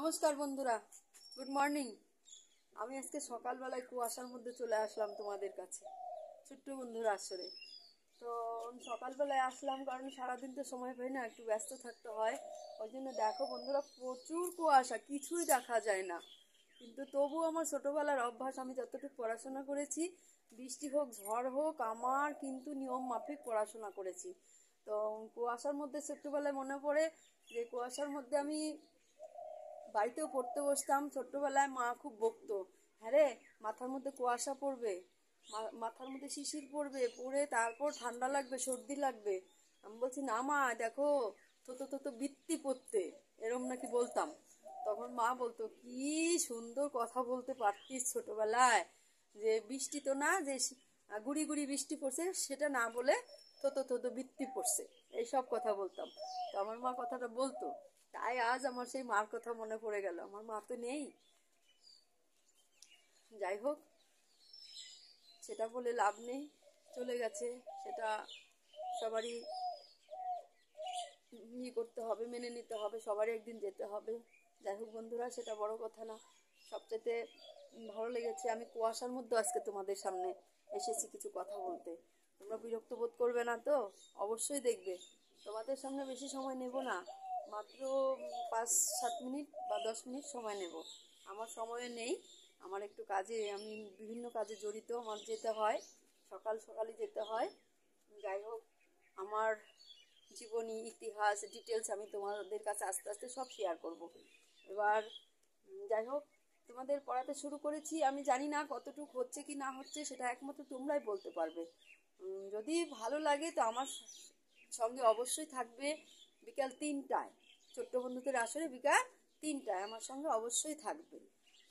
নমস্কার বন্ধুরা, good morning. আমি আজকে সকালবেলায় কুয়াশার মধ্যে চলে আসলাম তোমাদের কাছে, ছোট্ট বন্ধুরা আসলে। তো সকালবেলায় আসলাম কারণ সারাদিন তো সময় পাই না, একটু ব্যস্ত থাকতে হয়। ওই জন্য দেখো বন্ধুরা, প্রচুর কুয়াশা, কিছুই দেখা যায় না। কিন্তু তবু আমার ছোটোবেলার অভ্যাস, আমি যতটুকু পড়াশোনা করেছি, বৃষ্টি হোক ঝড় হোক, আমার কিন্তু নিয়ম মাফিক পড়াশোনা করেছি। তো কুয়াশার মধ্যে ছোট্টবেলায় মনে পড়ে যে কুয়াশার মধ্যে আমি বাড়িতেও পড়তে বসতাম। ছোট্টবেলায় মা খুব বকতো, হ্যাঁ রে, মাথার মধ্যে কুয়াশা পড়বে, মাথার মধ্যে শিশির পড়বে, পড়ে তারপর ঠান্ডা লাগবে, সর্দি লাগবে। আমি বলছি না মা, দেখো থতো থতো বৃত্তি পড়তে, এরম নাকি বলতাম। তখন মা বলতো, কি সুন্দর কথা বলতে পারতিস ছোটবেলায়, যে বৃষ্টি তো না, যে গুড়ি গুড়ি বৃষ্টি পড়ছে সেটা না বলে থতো থতো বৃত্তি পড়ছে, এইসব কথা বলতাম। তো আমার মা কথাটা বলতো, তাই আজ আমার সেই মার কথা মনে পড়ে গেল। আমার মা তো নেই, যাই হোক, সেটা বলে লাভ নেই, চলে গেছে। সেটা সবারই করতে হবে, মেনে নিতে হবে, সবারই একদিন যেতে হবে। যাই হোক বন্ধুরা, সেটা বড় কথা না। সবচেয়ে ভালো লেগেছে, আমি কুয়াশার মধ্যে আজকে তোমাদের সামনে এসেছি কিছু কথা বলতে। তোমরা বিরক্ত বোধ করবে না তো? অবশ্যই দেখবে। তোমাদের সামনে বেশি সময় নেব না, মাত্র 5-7 মিনিট বা 10 মিনিট সময় নেব। আমার সময় নেই, আমার একটু কাজে, আমি বিভিন্ন কাজে জড়িত, আমার যেতে হয়, সকাল সকালই যেতে হয়। যাই হোক, আমার জীবনী, ইতিহাস, ডিটেলস আমি তোমাদের কাছে আস্তে আস্তে সব শেয়ার করব। এবার যাই হোক, তোমাদের পড়াতে শুরু করেছি। আমি জানি না কতটুকু হচ্ছে কি না হচ্ছে, সেটা একমাত্র তোমরাই বলতে পারবে। যদি ভালো লাগে তো আমার সঙ্গে অবশ্যই থাকবে বিকাল 3টায়, ছোট্ট বন্ধুদের আসরে বিকাল 3টায় আমার সঙ্গে অবশ্যই থাকবে।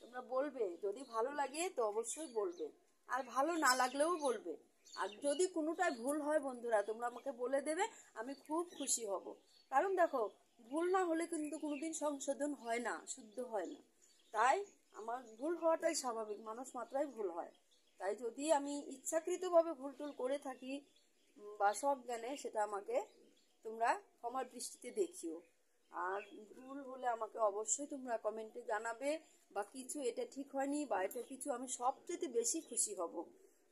তোমরা বলবে, যদি ভালো লাগে তো অবশ্যই বলবে, আর ভালো না লাগলেও বলবে। আর যদি কোনোটায় ভুল হয় বন্ধুরা, তোমরা আমাকে বলে দেবে, আমি খুব খুশি হব। কারণ দেখো, ভুল না হলে কিন্তু কোনোদিন সংশোধন হয় না, শুদ্ধ হয় না। তাই আমার ভুল হওয়াটাই স্বাভাবিক, মানুষ মাত্রাই ভুল হয়। তাই যদি আমি ইচ্ছাকৃতভাবে ভুল টুল করে থাকি বা সজ্ঞানে, সেটা আমাকে তোমরা ক্ষমার দৃষ্টিতে দেখিও। আর ভুল হলে আমাকে অবশ্যই তোমরা কমেন্টে জানাবে, বা কিছু এটা ঠিক হয়নি বা এটা কিছু, আমি সবচেয়ে বেশি খুশি হব।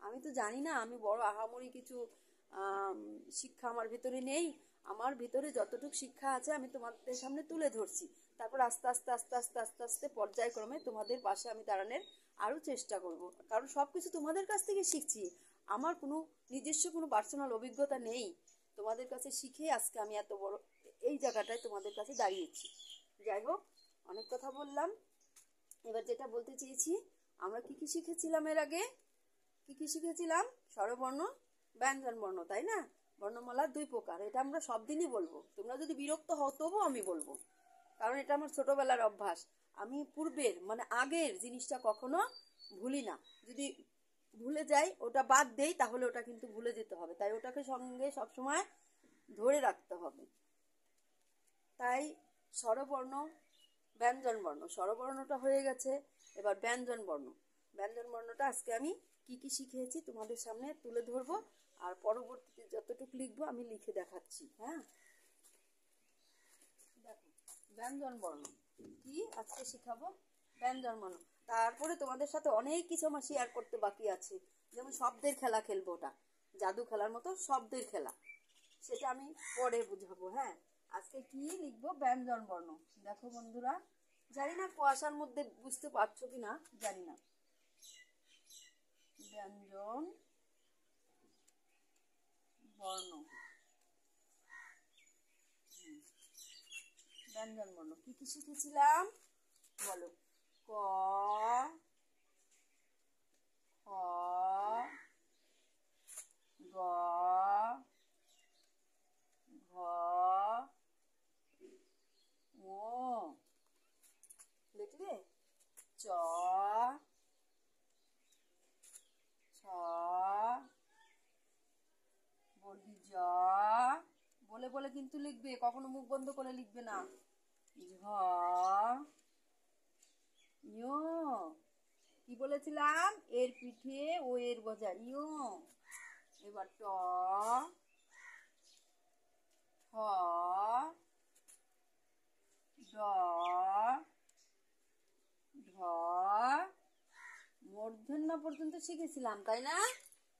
আমি তো জানি না, আমি বড় আহামরি কিছু শিক্ষা আমার ভিতরে নেই। আমার ভিতরে যতটুকু শিক্ষা আছে আমি তোমাদের সামনে তুলে ধরছি। তারপর আস্তে আস্তে আস্তে আস্তে আস্তে আস্তে পর্যায়ক্রমে তোমাদের পাশে আমি দাঁড়ানোর আরও চেষ্টা করব। কারণ সব কিছু তোমাদের কাছ থেকে শিখছি, আমার কোনো নিজস্ব কোনো পার্সোনাল অভিজ্ঞতা নেই। তোমাদের কাছে শিখে আজকে আমি এত বড় এই জায়গাটায় তোমাদের কাছে দাঁড়িয়েছি। যাই হোক, অনেক কথা বললাম। এবার যেটা বলতে চেয়েছি, আমরা কি কি শিখেছিলাম এর আগে? কি কি শিখেছিলাম? স্বরবর্ণ, ব্যঞ্জনবর্ণ, তাই না? বর্ণমালা 2 প্রকার, এটা আমরা সব দিনই বলবো। তোমরা যদি বিরক্ত হও তবুও আমি বলবো, কারণ এটা আমার ছোটবেলার অভ্যাস। আমি পূর্বের মানে আগের জিনিসটা কখনো ভুলি না। যদি ভুলে যাই, ওটা বাদ দেই, তাহলে ওটা কিন্তু ভুলে যেতে হবে। তাই ওটাকে সঙ্গে সবসময় ধরে রাখতে হবে। তাই স্বরবর্ণ, ব্যঞ্জনবর্ণ, স্বরবর্ণটা হয়ে গেছে। এবার ব্যঞ্জনবর্ণ, ব্যঞ্জনবর্ণটা আজকে আমি কি কি শিখেছি তোমাদের সামনে তুলে ধরবো। আর পরবর্তীতে যতটুকু লিখবো আমি লিখে দেখাচ্ছি। হ্যাঁ, দেখো, ব্যঞ্জনবর্ণ কি আজকে শিখাবো, ব্যঞ্জনবর্ণ। তারপরে তোমাদের সাথে অনেক কিছু আমার শেয়ার করতে বাকি আছে। যেমন শব্দের খেলা খেলবো, ওটা জাদু খেলার মতো শব্দের খেলা, সেটা আমি পরে বুঝাবো। হ্যাঁ, আজকে কি লিখবো, ব্যঞ্জনবর্ণ। দেখো বন্ধুরা, জানি না কুয়াশার মধ্যে বুঝতে পারছো কি না, জানি না। ব্যঞ্জন বর্ণ, ব্যঞ্জন বর্ণ কি কি শিখেছিলাম বলো? ক, খ, গ, ঘ, ঙ, লিখলে? চ, ছ, বর্গী জ, বলে বলে কিন্তু লিখবে, কখনো মুখ বন্ধ করে লিখবে না। ঝ, ঞ, কি বলেছিলাম, এর পিঠে ও এর বোঝা, ঞ। এবার ট, ঠ, ড, পর্যন্ত শিখেছিলাম, তাই না?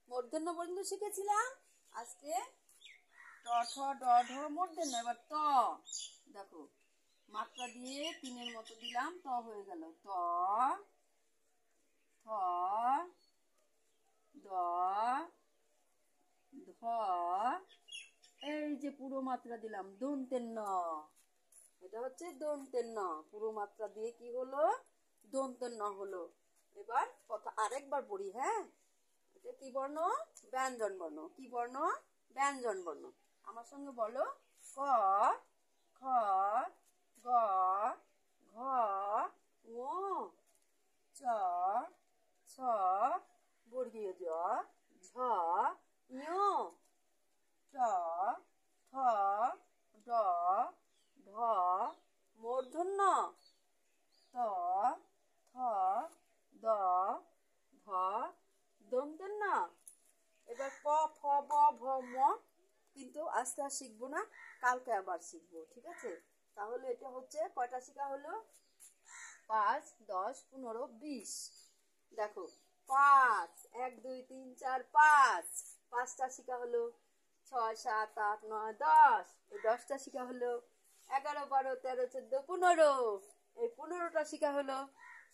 মূর্ধন্য পর্যন্ত শিখেছিলাম। আজকে ট ঠ ড ঢ মূর্ধন্য। এবার ত দেখো মাত্রা দিয়ে 3-এর মতো দিলাম, ত হয়ে গেল। ত থ দ ধ, এই যে পুরো মাত্রা দিলাম দন্তের ন। এটা হচ্ছে দন্তের ন। পুরো মাত্রা দিয়ে কি হলো? দন্তের ন হলো। এবার কথা আরেকবার পড়ি, হ্যাঁ? এটা কি বর্ণ? ব্যঞ্জন বর্ণ। কি বর্ণ? ব্যঞ্জন বর্ণ। আমার সঙ্গে বলো, ক খ গ ঘ ঙ চ ছ বর্গীয় জ ঝ ঞ ট ঠ ড ঢ মূর্ধন্য ত থ দ ধ দন্তের ন। এবার প ফ ব ভ ম কিন্তু আজকে আর শিখবো না, কালকে আবার শিখবো, ঠিক আছে? তাহলে এটা হচ্ছে কয়টা শিখা হলো? 5, 10, 15, 20। দেখো 5 1 2 3 4 5, 5টা শিখা হলো। 6 7 8 9 10, এই 10টা শিখা হলো। 11 12 13 14 15, এই 15টা শিখা হলো।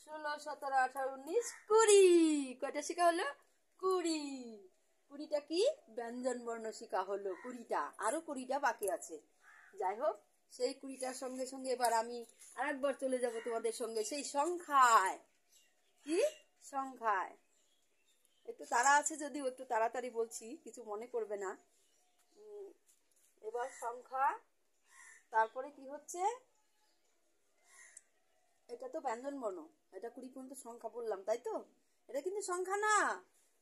16 17 18 19 20, কয়টা শিখা হলো? 20। 20টা কি? ব্যঞ্জন বর্ণ শিখা হলো 20টা। আরো 20টা বাকি আছে। যাই হোক, সেই 20টার সঙ্গে সঙ্গে এবার আমি আরেকবার চলে যাব তোমাদের সঙ্গে সেই সংখ্যায়। কি সংখ্যায়? একটু তাড়া আছে, যদিও একটু তাড়াতাড়ি বলছি, কিছু মনে করবে না। এবার সংখ্যা, তারপরে কি হচ্ছে? এটা তো ব্যঞ্জন বর্ণ, এটা 20 পর্যন্ত সংখ্যা বললাম, তাই তো? এটা কিন্তু সংখ্যা না,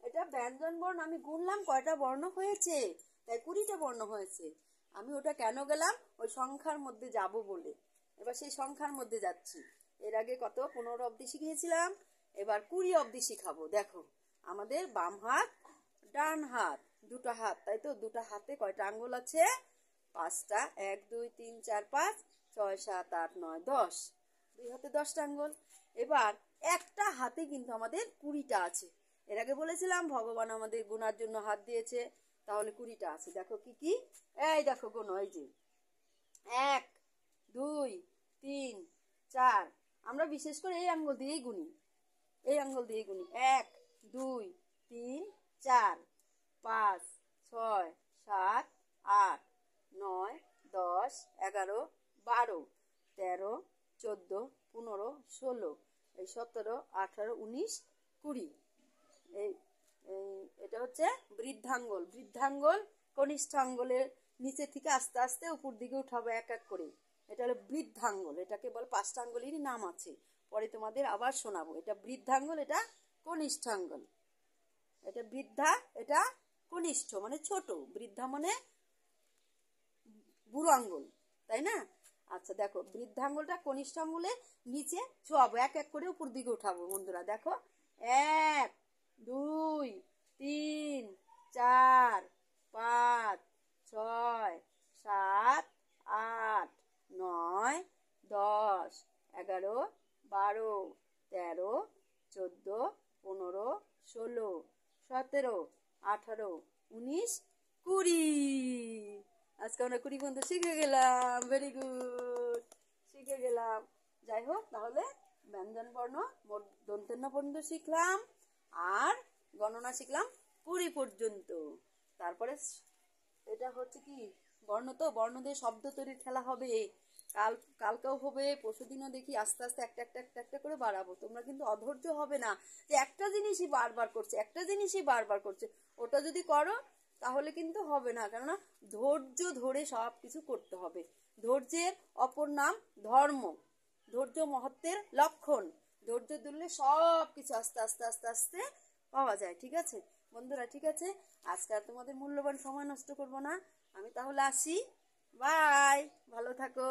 এটা ব্যঞ্জন বর্ণ। আমি গুনলাম কয়টা বর্ণ হয়েছে, তাই 20টা বর্ণ হয়েছে। আমি ওটা কেন গেলাম? ওই সংখ্যার মধ্যে যাব বলে। এবার সেই সংখ্যার মধ্যে যাচ্ছি। এর আগে কত 15 অবধি শিখিয়েছিলাম, এবার 20 অবধি শিখাবো। দেখো আমাদের বাম হাত ডান হাত, দুটো হাত, তাই তো? দুটো হাতে কয়টা আঙ্গুল আছে? 5টা। 1 2 3 4 5 6 7 8 9 10, দুই হাতে 10টা আঙ্গুল। এবার একটা হাতে কিন্তু আমাদের 20টা আছে। এর আগে বলেছিলাম ভগবান আমাদের গুনার জন্য হাত দিয়েছে, তাহলে 20টা আছে। দেখো কি কি? এই দেখো গোনো, এই যে 1 2 3 4, আমরা বিশেষ করে এই আঙ্গুল দিয়েই গুনি, এই আঙ্গুল দিয়ে গুনি। 1 2 3 4 5 6 7 8 9 10 11 12 13 14 15 16, এই 17 18 19 20। এই এটা হচ্ছে বৃদ্ধাঙ্গুল। বৃদ্ধাঙ্গুল কনিষ্ঠাঙ্গুলের নিচে থেকে আস্তে আস্তে উপর দিকে উঠাবো এক এক করে। এটা হলো বৃদ্ধাঙ্গুল। এটাকে বলে 5টা আঙ্গুলেরই নাম আছে, পরে তোমাদের আবার শোনাবো। এটা বৃদ্ধাঙ্গুল, এটা কনিষ্ঠাঙ্গুল। এটা বৃদ্ধা, এটা কনিষ্ঠ মানে ছোট। বৃদ্ধা মানে বুড়ো আঙ্গুল, তাই না? আচ্ছা দেখো, বৃদ্ধাঙ্গুলটা কনিষ্ঠ আঙ্গুলে নিচে ছোয়াবো, এক এক করে উপর দিকে উঠাবো। বন্ধুরা দেখো, 1 2 3 4 5 6 7 8 9 10 11 12 13 14 15 16 17 18 19 20। আজকে আমরা 20 পর্যন্ত শিখে গেলাম। ভেরি গুড, শিখে গেলাম। যাই হোক, তাহলে ব্যঞ্জন বর্ণ দন্তের ন পর্যন্ত শিখলাম, আর গণনা শিখলাম 20 পর্যন্ত। তারপরে এটা হচ্ছে কি বর্ণ, তো বর্ণ দিয়ে শব্দ তৈরির খেলা হবে। কালকেও হবে, পরশুদিনও দেখি। আস্তে আস্তে একটা একটা একটা একটা করে বাড়াবো। তোমরা কিন্তু অধৈর্য হবে না যে একটা জিনিসই বারবার করছে, একটা জিনিসই বারবার করছে। ওটা যদি করো তাহলে কিন্তু হবে না, কেননা ধৈর্য ধরে সব কিছু করতে হবে। ধৈর্যের অপর নাম ধর্ম। ধৈর্য মহত্বের লক্ষণ। ধৈর্য ধরলে সব কিছু আস্তে আস্তে আস্তে আস্তে পাওয়া যায়। ঠিক আছে বন্ধুরা? ঠিক আছে, আজকে আর তোমাদের মূল্যবান সময় নষ্ট করব না। আমি তাহলে আসি। বাই, ভালো থাকো।